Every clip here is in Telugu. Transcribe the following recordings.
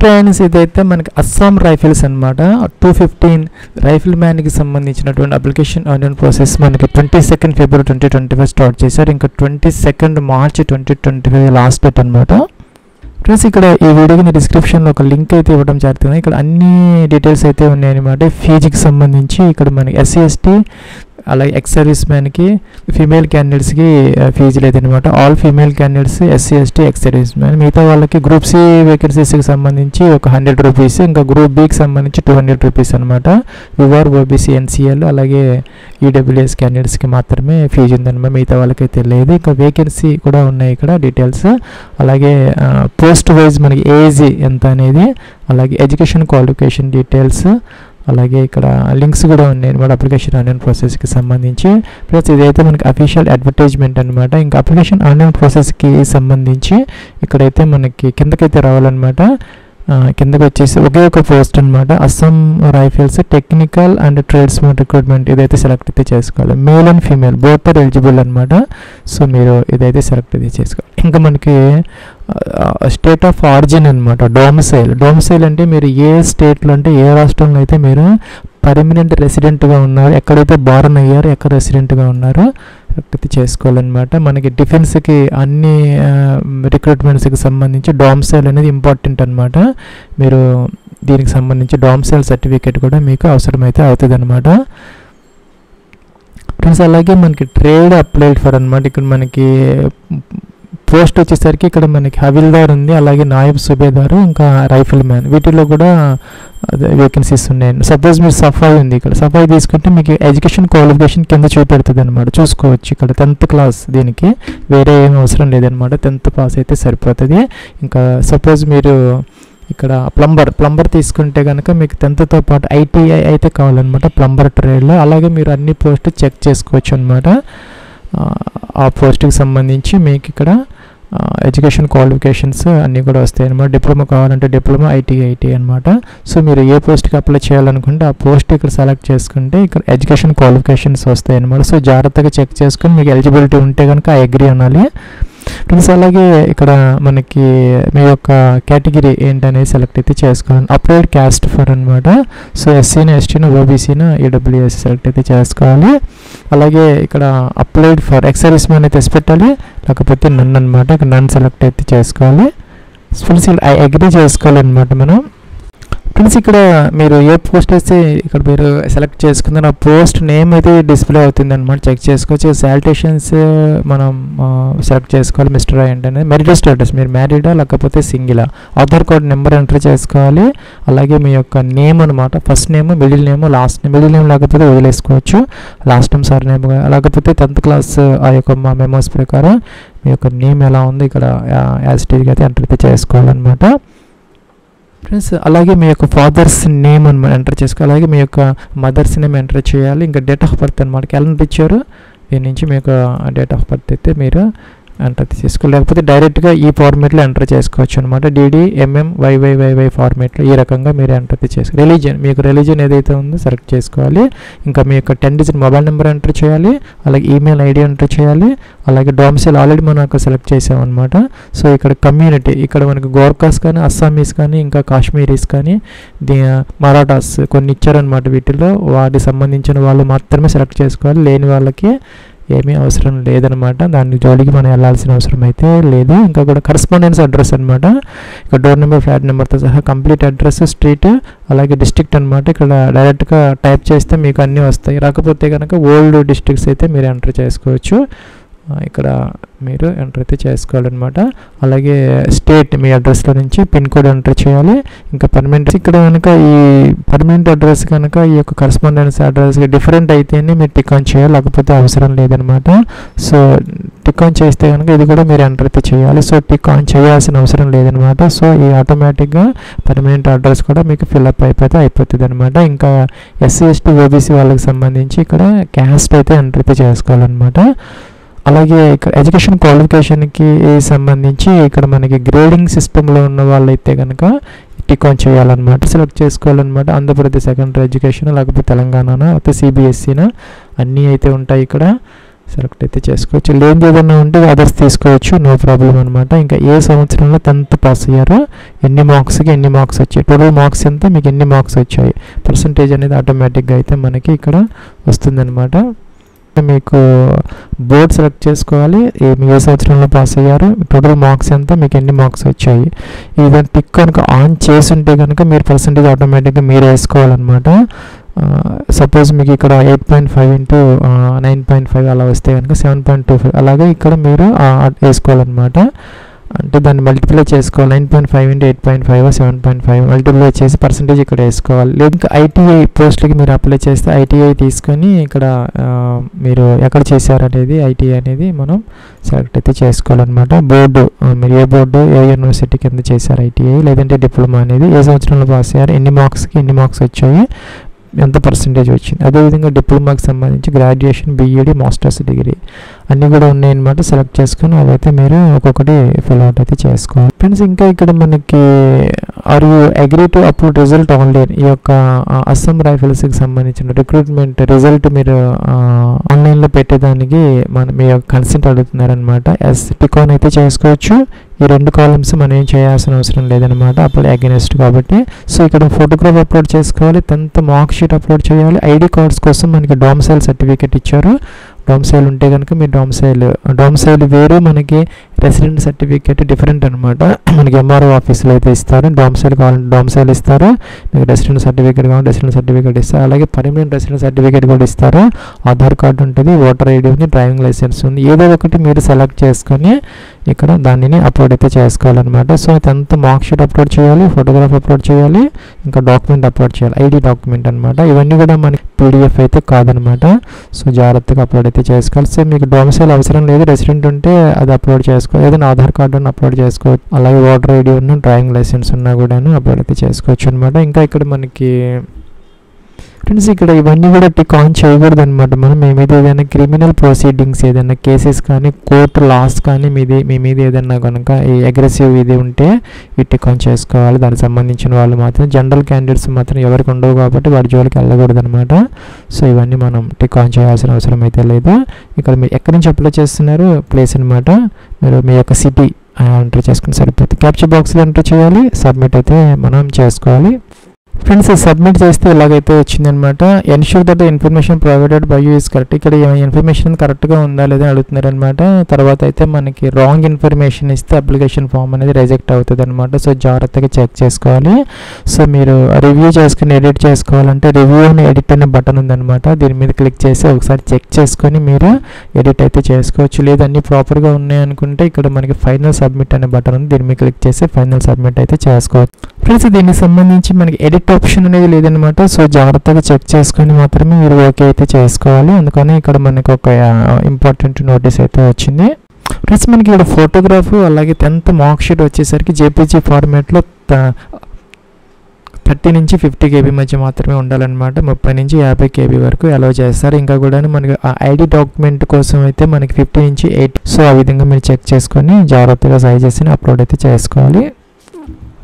ఫ్రెండ్స్, ఇదైతే మనకి అస్సాం రైఫిల్స్ అనమాట. 215 రైఫిల్ మ్యాన్కి సంబంధించినటువంటి అప్లికేషన్ ఆన్లైన్ ప్రాసెస్ మనకి 22 ఫిబ్రవరి 2025 స్టార్ట్ చేశారు. ఇంకా 22 మార్చ్ 2025 లాస్ట్ డేట్ అనమాట. ఫ్రెండ్స్, ఇక్కడ ఈ వీడియోకి డిస్క్రిప్షన్లో ఒక లింక్ అయితే ఇవ్వడం జరుగుతుంది. ఇక్కడ అన్ని డీటెయిల్స్ అయితే ఉన్నాయన్నమాట. ఫీజుకి సంబంధించి ఇక్కడ మనకి SC ST అలాగే ఎక్స్ సర్వీస్ మ్యాన్కి ఫీమేల్ క్యాండిడేట్స్కి ఫీజు లేదనమాట. All female candidates SC ST ex service man. మిగతా వాళ్ళకి గ్రూప్ C వేకెన్సీస్కి సంబంధించి ఒక 100 రూపీస్, ఇంకా గ్రూప్ Bకి సంబంధించి 200 రూపీస్ అనమాట. UR OBC NCL అలాగే EWS క్యాండిడేట్స్కి మాత్రమే ఫీజు ఉందన్నమాట. మిగతా వాళ్ళకైతే లేదు. ఇంకా వేకెన్సీ కూడా ఉన్నాయి ఇక్కడ డీటెయిల్స్. అలాగే పోస్ట్ వైజ్ మనకి ఏజ్ ఎంత అనేది, అలాగే ఎడ్యుకేషన్ క్వాలిఫికేషన్ డీటెయిల్స్, అలాగే ఇక్కడ లింక్స్ కూడా ఉన్నాయి అనమాట అప్లికేషన్ ఆన్లైన్ ప్రాసెస్కి సంబంధించి. ప్లస్ ఇదైతే మనకి అఫీషియల్ అడ్వర్టైజ్మెంట్ అనమాట. ఇంకా అప్లికేషన్ ఆన్లైన్ ప్రాసెస్కి సంబంధించి ఇక్కడైతే మనకి కిందకైతే రావాలన్నమాట. కిందకి వచ్చేసి ఒకే ఒక పోస్ట్ అనమాట. Assam rifles technical and tradesmen recruitment. ఇదైతే సెలెక్ట్ అయితే చేసుకోవాలి. Male and female both are eligible అనమాట. సో మీరు ఇదైతే సెలెక్ట్ అయితే చేసుకోవాలి. ఇంకా మనకి స్టేట్ ఆఫ్ ఆరిజిన్ అనమాట. డొమిసైల్ అంటే మీరు ఏ స్టేట్లో అంటే ఏ రాష్ట్రంలో అయితే మీరు పర్మనెంట్ రెసిడెంట్గా ఉన్నారు, ఎక్కడైతే బార్న్ అయ్యారో ఎక్కడ రెసిడెంట్గా ఉన్నారో అయితే చేసుకోవాలన్నమాట. మనకి డిఫెన్స్కి అన్ని రిక్రూట్మెంట్స్కి సంబంధించి డొమిసైల్ అనేది ఇంపార్టెంట్ అనమాట. మీరు దీనికి సంబంధించి డొమిసైల్ సర్టిఫికేట్ కూడా మీకు అవసరమైతే అవుతుంది అనమాట. ఫ్రెండ్స్, అలాగే మనకి ట్రేడ్ అప్లైడ్ ఫర్ అనమాట. ఇక్కడ మనకి పోస్ట్ వచ్చేసరికి ఇక్కడ మనకి హవిల్దార్ ఉంది, అలాగే నాయబ్ సుబేదారు, ఇంకా రైఫిల్ మ్యాన్, వీటిలో కూడా వేకెన్సీస్ ఉన్నాయండి. సపోజ్ మీరు సఫాయి ఉంది, ఇక్కడ సఫాయి తీసుకుంటే మీకు ఎడ్యుకేషన్ క్వాలిఫికేషన్ కింద చూపెడుతుంది అనమాట. చూసుకోవచ్చు. ఇక్కడ 10th క్లాస్, దీనికి వేరే ఏం అవసరం లేదనమాట. 10th పాస్ అయితే సరిపోతుంది. ఇంకా సపోజ్ మీరు ఇక్కడ ప్లంబర్ తీసుకుంటే కనుక మీకు 10thతో పాటు ITI అయితే కావాలన్నమాట ప్లంబర్ ట్రేడ్లో. అలాగే మీరు అన్ని పోస్ట్ చెక్ చేసుకోవచ్చు అనమాట. ఆ పోస్ట్కి సంబంధించి మీకు ఇక్కడ ఎడ్యుకేషన్ క్వాలిఫికేషన్స్ అన్నీ కూడా వస్తాయి అనమాట. డిప్లొమా కావాలంటే డిప్లొమా, ITI అనమాట. సో మీరు ఏ పోస్ట్కి అప్లై చేయాలనుకుంటే ఆ పోస్ట్ ఇక్కడ సెలెక్ట్ చేసుకుంటే ఇక్కడ ఎడ్యుకేషన్ క్వాలిఫికేషన్స్ వస్తాయి అనమాట. సో జాగ్రత్తగా చెక్ చేసుకుని మీకు ఎలిజిబిలిటీ ఉంటే కనుక అగ్రీ అనాలి. ప్లస్ అలాగే ఇక్కడ మనకి మీ యొక్క కేటగిరీ ఏంటనేది సెలెక్ట్ అయితే చేసుకోవాలి. అప్లైడ్ క్యాస్ట్ ఫర్ అనమాట. సో SCని, STని, OBCని, EWS సెలెక్ట్ అయితే చేసుకోవాలి. అలాగే ఇక్కడ applied for ex service man అయితే పెట్టాలి, లేకపోతే నన్ అనమాట. ఇక్కడ నన్ సెలెక్ట్ అయితే చేసుకోవాలి. ఫ్రెండ్స్, ఐ అగ్రీ చేసుకోవాలన్నమాట మనం. ఫ్రెండ్స్, ఇక్కడ మీరు ఏ పోస్ట్ అయితే ఇక్కడ మీరు సెలెక్ట్ చేసుకుందని ఆ పోస్ట్ నేమ్ అయితే డిస్ప్లే అవుతుంది అనమాట. చెక్ చేసుకోవచ్చు. శాలిటేషన్స్ మనం సెలెక్ట్ చేసుకోవాలి. మిస్టర్ ఏంటనే మ్యారిడ్ స్టేటస్, మీరు మ్యారీడా లేకపోతే సింగిలా, ఆధార్ కార్డ్ నెంబర్ ఎంటర్ చేసుకోవాలి. అలాగే మీ యొక్క నేమ్ అనమాట. First name, middle name, last name. Middle name లేకపోతే వదిలేసుకోవచ్చు. లాస్ట్ నేమ్ సార్ నేమ్, లేకపోతే 10th క్లాస్ ఆ యొక్క మా మెమోస్ ప్రకారం మీ యొక్క నేమ్ ఎలా ఉంది ఇక్కడ యాజ్ టీగా అయితే ఎంటర్ అయితే చేసుకోవాలన్నమాట. ఫ్రెండ్స్, అలాగే మీ యొక్క ఫాదర్స్ నేమ్ అనమాట ఎంటర్ చేసుకోవాలి. అలాగే మీ యొక్క మదర్స్ నేమ్ ఎంటర్ చేయాలి. ఇంకా డేట్ ఆఫ్ బర్త్ అనమాట. క్యాలెండర్ ఇచ్చారు, దీని నుంచి మీ యొక్క డేట్ ఆఫ్ బర్త్ అయితే మీరు ఎంటర్ చేసుకోవాలి. లేకపోతే డైరెక్ట్గా ఈ ఫార్మేట్లో ఎంటర్ చేసుకోవచ్చు అనమాట. DD MM YYYY ఫార్మేట్లో ఈ రకంగా మీరు ఎంటర్ చేసుకోవాలి. రిలీజియన్, మీ యొక్క రిలీజియన్ ఏదైతే ఉందో సెలెక్ట్ చేసుకోవాలి. ఇంకా మీ యొక్క 10 డిజిట్ మొబైల్ నెంబర్ ఎంటర్ చేయాలి. అలాగే ఈమెయిల్ ID ఎంటర్ చేయాలి. అలాగే డొమిసైల్ ఆల్రెడీ మనం అక్కడ సెలెక్ట్ చేసామన్నమాట. సో ఇక్కడ కమ్యూనిటీ, ఇక్కడ మనకి గోర్ఖాస్ కానీ, అస్సామీస్ కానీ, ఇంకా కాశ్మీరీస్ కానీ, మరాఠాస్ కొన్ని ఇచ్చారనమాట. వీటిలో వాటికి సంబంధించిన వాళ్ళు మాత్రమే సెలెక్ట్ చేసుకోవాలి. లేని వాళ్ళకి ఏమీ అవసరం లేదనమాట. దాని జోలికి మనం వెళ్ళాల్సిన అవసరం అయితే లేదు. ఇంకా కూడా కరస్పాండెన్స్ అడ్రస్ అనమాట. ఇక్కడ డోర్ నెంబర్, ఫ్లాట్ నెంబర్తో సహా కంప్లీట్ అడ్రస్, స్ట్రీట్, అలాగే డిస్ట్రిక్ట్ అనమాట. ఇక్కడ డైరెక్ట్గా టైప్ చేస్తే మీకు అన్నీ వస్తాయి. రాకపోతే కనుక ఓల్డ్ డిస్ట్రిక్ట్స్ అయితే మీరు ఎంటర్ చేసుకోవచ్చు. ఇక్కడ మీరు ఎంటర్ అయితే చేసుకోవాలన్నమాట. అలాగే స్టేట్, మీ అడ్రస్లో నుంచి పిన్ కోడ్ ఎంటర్ చేయాలి. ఇంకా పర్మనెంట్, ఇక్కడ కనుక ఈ పర్మనెంట్ అడ్రస్ కనుక ఈ యొక్క కరస్పాండెన్స్ అడ్రస్కి డిఫరెంట్ అయితేనే మీరు టిక్ ఆన్ చేయాలి, లేకపోతే అవసరం లేదనమాట. సో టిక్ ఆన్ చేస్తే కనుక ఇది కూడా మీరు ఎంటర్ అయితే చేయాలి. సో టిక్ ఆన్ చేయాల్సిన అవసరం లేదనమాట. సో ఈ ఆటోమేటిక్గా పర్మనెంట్ అడ్రస్ కూడా మీకు ఫిల్అప్ అయిపోతుంది అనమాట. ఇంకా SC ST OBC వాళ్ళకి సంబంధించి ఇక్కడ క్యాస్ట్ అయితే ఎంటర్ అయితే చేసుకోవాలన్నమాట. అలాగే ఇక్కడ ఎడ్యుకేషన్ క్వాలిఫికేషన్కి సంబంధించి ఇక్కడ మనకి గ్రేడింగ్ సిస్టంలో ఉన్న వాళ్ళైతే కనుక టిక్ ఆన్ చేయాలన్నమాట, సెలెక్ట్ చేసుకోవాలన్నమాట. ఆంధ్రప్రదేశ్ సెకండరీ ఎడ్యుకేషన్, లేకపోతే తెలంగాణ, లేకపోతే CBSEనా అన్నీ అయితే ఉంటాయి ఇక్కడ. సెలెక్ట్ అయితే చేసుకోవచ్చు. లేనిది ఏదైనా ఉంటే అదర్స్ తీసుకోవచ్చు, నో ప్రాబ్లం అనమాట. ఇంకా ఏ సంవత్సరంలో 10th పాస్ అయ్యారో ఎన్ని మార్క్స్కి ఎన్ని మార్క్స్ వచ్చాయి, టోటల్ మార్క్స్ ఎంత, మీకు ఎన్ని మార్క్స్ వచ్చాయి, పర్సంటేజ్ అనేది ఆటోమేటిక్గా అయితే మనకి ఇక్కడ వస్తుందన్నమాట. మీకు బోర్డ్ సెలెక్ట్ చేసుకోవాలి, మీ ఏ సంవత్సరంలో పాస్ అయ్యారు, టోటల్ మార్క్స్ ఎంత, మీకు ఎన్ని మార్క్స్ వచ్చాయి. ఏదైనా టిక్ కనుక ఆన్ చేసి ఉంటే కనుక మీరు పర్సంటేజ్ ఆటోమేటిక్గా మీరు వేసుకోవాలన్నమాట. సపోజ్ మీకు ఇక్కడ 8.5 ఇంటూ 9.5 అలా వస్తే కనుక 7.25 అలాగే ఇక్కడ మీరు వేసుకోవాలన్నమాట. అంటే దాన్ని మల్టిప్లై చేసుకోవాలి. 9.5 ఇంటూ 8.5 7.5 మల్టిప్లై చేసి పర్సంటేజ్ ఇక్కడ వేసుకోవాలి. లేదు ఇంకా ఐటీఐ పోస్టులకి మీరు అప్లై చేస్తే ఐటీఐ తీసుకొని ఇక్కడ మీరు ఎక్కడ చేశారనేది ఐటీఐ అనేది మనం సెలెక్ట్ అయితే చేసుకోవాలన్నమాట. బోర్డు మీరు ఏ బోర్డు ఏ యూనివర్సిటీ కింద చేశారు ఐటీఐ లేదంటే డిప్లొమా అనేది, ఏ సంవత్సరంలో పాస్ అయ్యారు, ఎన్ని మార్క్స్కి ఎన్ని మార్క్స్ వచ్చాయి, ఎంత పర్సంటేజ్ వచ్చింది. అదేవిధంగా డిప్లొమాకి సంబంధించి గ్రాడ్యుయేషన్, బీఈడి, మాస్టర్స్ డిగ్రీ అన్నీ కూడా ఉన్నాయన్నమాట. సెలెక్ట్ చేసుకుని అవైతే మీరు ఒక్కొక్కటి ఫిల్ అవుట్ అయితే చేసుకోవాలి. ఫ్రెండ్స్ ఇంకా ఇక్కడ మనకి are you agree to upload result online, ఈ యొక్క అస్సాం రైఫిల్స్కి సంబంధించిన రిక్రూట్మెంట్ రిజల్ట్ మీరు ఆన్లైన్లో పెట్టేదానికి మీ యొక్క కన్సెంట్ అడుగుతున్నారనమాట. టిక్ ఆన్ అయితే చేసుకోవచ్చు. ఈ 2 కాలమ్స్ మనం ఏం చేయాల్సిన అవసరం లేదనమాట, అప్లోడ్ అగెనిస్ట్ కాబట్టి. సో ఇక్కడ ఫోటోగ్రాఫ్ అప్లోడ్ చేసుకోవాలి, 10th మార్క్ షీట్ అప్లోడ్ చేయాలి. ఐడి కార్డ్స్ కోసం మనకి డొమిసైల్ సర్టిఫికేట్ ఇచ్చారు. డొమిసైల్ ఉంటే కనుక మీ డొమిసైల్ వేరు, మనకి రెసిడెంట్ సర్టిఫికేట్ డిఫరెంట్ అనమాట. మనకి ఎంఆర్ఓ ఆఫీసులో అయితే ఇస్తారు. డొమిసైల్ కావాలంటే డొమిసైల్ ఇస్తారు, మీకు రెసిడెంట్ సర్టిఫికేట్ కావాలంటే రెసిడెంట్ సర్టిఫికేట్ ఇస్తారు, అలాగే పర్మనెంట్ రెసిడెంట్ సర్టిఫికేట్ కూడా ఇస్తారు. ఆధార్ కార్డు ఉంటుంది, ఓటర్ ఐడి ఉంది, డ్రైవింగ్ లైసెన్స్ ఉంది. ఏదో ఒకటి మీరు సెలెక్ట్ చేసుకొని ఇక్కడ దానిని అప్లోడ్ అయితే చేసుకోవాలన్నమాట. So 10th mark sheet upload చేయాలి, ఫోటోగ్రాఫ్ అప్లోడ్ చేయాలి, ఇంకా డాక్యుమెంట్ అప్లోడ్ చేయాలి, ఐడి డాక్యుమెంట్ అనమాట. ఇవన్నీ కూడా మనకి పీడిఎఫ్ అయితే కాదనమాట. సో జాగ్రత్తగా అప్లోడ్ అయితే చేసుకోవాలి. సో మీకు డొమిసైల్ అవసరం లేదు, రెసిడెంట్ ఉంటే అది అప్లోడ్ చేసుకోవాలి, ఏదైనా ఆధార్ కార్డును అప్లోడ్ చేసుకోవచ్చు, అలాగే ఓటర్ ఐడి ఉన్న డ్రైవింగ్ లైసెన్స్ ఉన్నా కూడా అప్లోడ్ అయితే చేసుకోవచ్చు అనమాట. ఇంకా ఇక్కడ మనకి ఫ్రెండ్స్ ఇక్కడ ఇవన్నీ కూడా టిక్ ఆన్ చేయకూడదు అనమాట. మనం మీ మీద ఏదైనా క్రిమినల్ ప్రొసీడింగ్స్, ఏదైనా కేసెస్ కానీ కోర్టు లాస్ కానీ మీ మీద ఏదైనా కనుక ఈ అగ్రెసివ్ ఇది ఉంటే ఈ టిక్ ఆన్ చేసుకోవాలి. దానికి సంబంధించిన వాళ్ళు మాత్రం, జనరల్ క్యాండిడేట్స్ మాత్రం ఎవరికి ఉండవు కాబట్టి వాడి జోలికి వెళ్ళకూడదు అనమాట. సో ఇవన్నీ మనం టిక్ ఆన్ చేయాల్సిన అవసరం అయితే లేదు. ఇక్కడ మీరు ఎక్కడి నుంచి అప్లై చేస్తున్నారు ప్లేస్ అనమాట, మీరు మీ యొక్క సిటీ ఎంటర్ చేసుకుని సరిపోతుంది. క్యాప్చర్ బాక్స్లో ఎంటర్ చేయాలి, సబ్మిట్ అయితే మనం చేసుకోవాలి. ఫ్రెండ్స్ సబ్మిట్ చేస్తే ఇలాగైతే వచ్చిందనమాట. Ensure that the information provided by you is correct. ఇక్కడ ఇన్ఫర్మేషన్ కరెక్ట్గా ఉందా లేదా అడుగుతున్నారనమాట. తర్వాత అయితే మనకి రాంగ్ ఇన్ఫర్మేషన్ ఇస్తే అప్లికేషన్ ఫామ్ అనేది రిజెక్ట్ అవుతుంది అనమాట. సో జాగ్రత్తగా చెక్ చేసుకోవాలి. సో మీరు రివ్యూ చేసుకుని ఎడిట్ చేసుకోవాలంటే రివ్యూ అని ఎడిట్ అనే బటన్ ఉందన్నమాట. దీని మీద క్లిక్ చేసి ఒకసారి చెక్ చేసుకొని మీరు ఎడిట్ అయితే చేసుకోవచ్చు. లేదు అన్నీ ప్రాపర్గా ఉన్నాయనుకుంటే ఇక్కడ మనకి ఫైనల్ సబ్మిట్ అనే బటన్ ఉంది, దీని మీద క్లిక్ చేసి ఫైనల్ సబ్మిట్ అయితే చేసుకోవచ్చు. ఫ్రెండ్స్ దీనికి సంబంధించి మనకి ఎడిట్ ఆప్షన్ అనేది లేదనమాట. సో జాగ్రత్తగా చెక్ చేసుకొని మాత్రమే మీరు ఓకే అయితే చేసుకోవాలి. అందుకని ఇక్కడ మనకి ఒక ఇంపార్టెంట్ నోటీస్ అయితే వచ్చింది. ఫ్రెండ్స్ మనకి ఇక్కడ ఫోటోగ్రాఫ్ అలాగే 10th మార్క్ షీట్ వచ్చేసరికి జేపీజీ ఫార్మాట్లో 30 నుంచి 50 KB మధ్య మాత్రమే ఉండాలన్నమాట. 30 నుంచి 50 KB వరకు అలౌ చేస్తారు. ఇంకా కూడా మనకి ఆ ఐడి డాక్యుమెంట్ కోసం అయితే మనకి 50 నుంచి 8. సో ఆ విధంగా మీరు చెక్ చేసుకొని జాగ్రత్తగా సైజ్ చేసి అప్లోడ్ అయితే చేసుకోవాలి.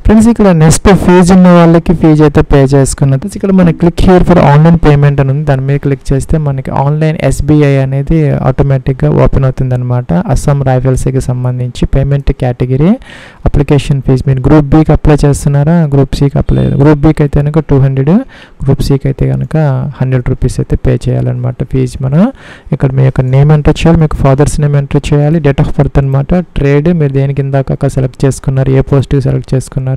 ఫ్రెండ్స్ ఇక్కడ నెక్స్ట్ ఫీజు ఉన్న వాళ్ళకి ఫీజు అయితే పే చేసుకున్నది. ఇక్కడ మనకి click here for online payment అని ఉంది, దాని మీద క్లిక్ చేస్తే మనకి ఆన్లైన్ SBI అనేది ఆటోమేటిక్గా ఓపెన్ అవుతుంది అనమాట. అస్సాం రైఫిల్స్కి సంబంధించి పేమెంట్ కేటగిరీ అప్లికేషన్ ఫీజు మీరు గ్రూప్ బికి అప్లై చేస్తున్నారా, గ్రూప్ సికి అప్లై, గ్రూప్ బికి అయితే కనుక 200, గ్రూప్ సికి అయితే కనుక 100 రూపీస్ అయితే పే చేయాలన్నమాట ఫీజు. మనం ఇక్కడ మీ యొక్క నేమ్ ఎంటర్ చేయాలి, మీకు ఫాదర్స్ నేమ్ ఎంటర్ చేయాలి, డేట్ ఆఫ్ బర్త్ అనమాట, ట్రేడ్ మీరు దేని కింద సెలెక్ట్ చేసుకున్నారు, ఏ పోస్ట్కి సెలెక్ట్ చేసుకున్నారు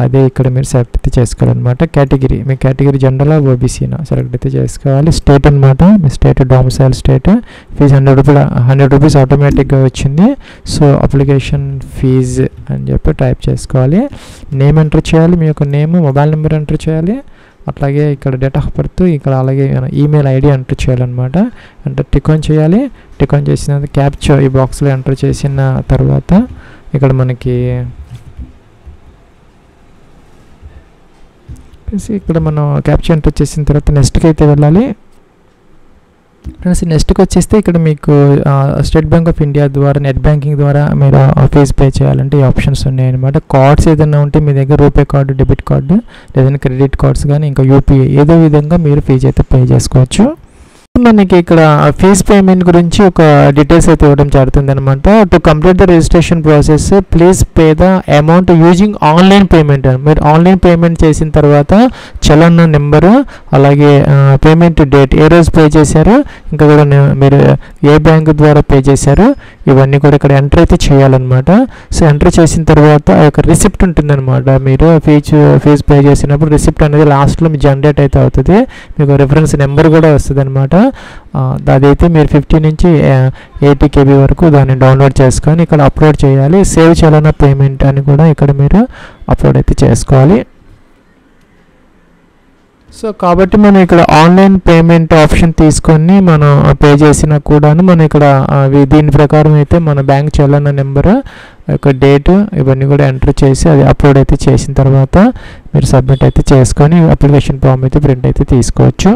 అదే ఇక్కడ మీరు సెలెక్ట్ అయితే చేసుకోవాలన్నమాట. కేటగిరీ మీ కేటగిరీ జనరల్ ఓబీసీనా సెలెక్ట్ అయితే చేసుకోవాలి. స్టేట్ అనమాట, మీ state domicile state. Fees 100 rupees ఆటోమేటిక్గా వచ్చింది. సో అప్లికేషన్ ఫీజు అని చెప్పి టైప్ చేసుకోవాలి. నేమ్ ఎంటర్ చేయాలి, మీ యొక్క నేమ్, మొబైల్ నెంబర్ ఎంటర్ చేయాలి, అట్లాగే ఇక్కడ డేట్ ఆఫ్ బర్త్, ఇక్కడ అలాగే ఈమెయిల్ ఐడి ఎంటర్ చేయాలన్నమాట. అంటే టిక్ ఆన్ చేయాలి. టిక్ ఆన్ చేసిన క్యాప్చర్ ఈ బాక్స్లో ఎంటర్ చేసిన తర్వాత ఇక్కడ మనకి ఇక్కడ మనం క్యాప్చర్ ఎంటర్ చేసిన తర్వాత నెక్స్ట్కి అయితే వెళ్ళాలి. ఫ్రెండ్స్ నెక్స్ట్కి వచ్చేస్తే ఇక్కడ మీకు స్టేట్ బ్యాంక్ ఆఫ్ ఇండియా ద్వారా నెట్ బ్యాంకింగ్ ద్వారా మీరు ఫీజు పే చేయాలంటే ఈ ఆప్షన్స్ ఉన్నాయన్నమాట. కార్డ్స్ ఏదైనా ఉంటే మీ దగ్గర రూపే కార్డు, డెబిట్ కార్డు, లేదంటే క్రెడిట్ కార్డ్స్ కానీ ఇంకా యూపీఐ ఏదో విధంగా మీరు ఫీజు అయితే పే చేసుకోవచ్చు. మనకి ఇక్కడ ఫీజ్ పేమెంట్ గురించి ఒక డీటెయిల్స్ అయితే ఇవ్వడం జరుగుతుంది అనమాట. To complete the registration process please pay the amount using online payment. మీరు ఆన్లైన్ పేమెంట్ చేసిన తర్వాత చలన్ నెంబరు అలాగే పేమెంట్ డేట్ ఏ రోజు పే చేశారో ఇంకా కూడా మీరు ఏ బ్యాంక్ ద్వారా పే చేశారో ఇవన్నీ కూడా ఇక్కడ ఎంటర్ అయితే చేయాలన్నమాట. సో ఎంటర్ చేసిన తర్వాత ఆ యొక్క రిసిప్ట్ ఉంటుందన్నమాట. మీరు ఫీజు పే చేసినప్పుడు రిసిప్ట్ అనేది లాస్ట్లో మీ జనరేట్ అయితే అవుతుంది. మీకు రిఫరెన్స్ నెంబర్ కూడా వస్తుంది అనమాట. అదైతే మీరు 50 నుంచి 80 KB వరకు దాన్ని డౌన్లోడ్ చేసుకొని ఇక్కడ అప్లోడ్ చేయాలి. సేవ్ చలన పేమెంట్ అని కూడా ఇక్కడ మీరు అప్లోడ్ అయితే చేసుకోవాలి. సో కాబట్టి మనం ఇక్కడ ఆన్లైన్ పేమెంట్ ఆప్షన్ తీసుకొని మనం పే చేసినా కూడాను మనం ఇక్కడ దీని ప్రకారం అయితే మన బ్యాంక్ చలన నెంబర్ యొక్క డేట్ ఇవన్నీ కూడా ఎంటర్ చేసి అది అప్లోడ్ అయితే చేసిన తర్వాత మీరు సబ్మిట్ అయితే చేసుకొని అప్లికేషన్ ఫామ్ అయితే ప్రింట్ అయితే తీసుకోవచ్చు.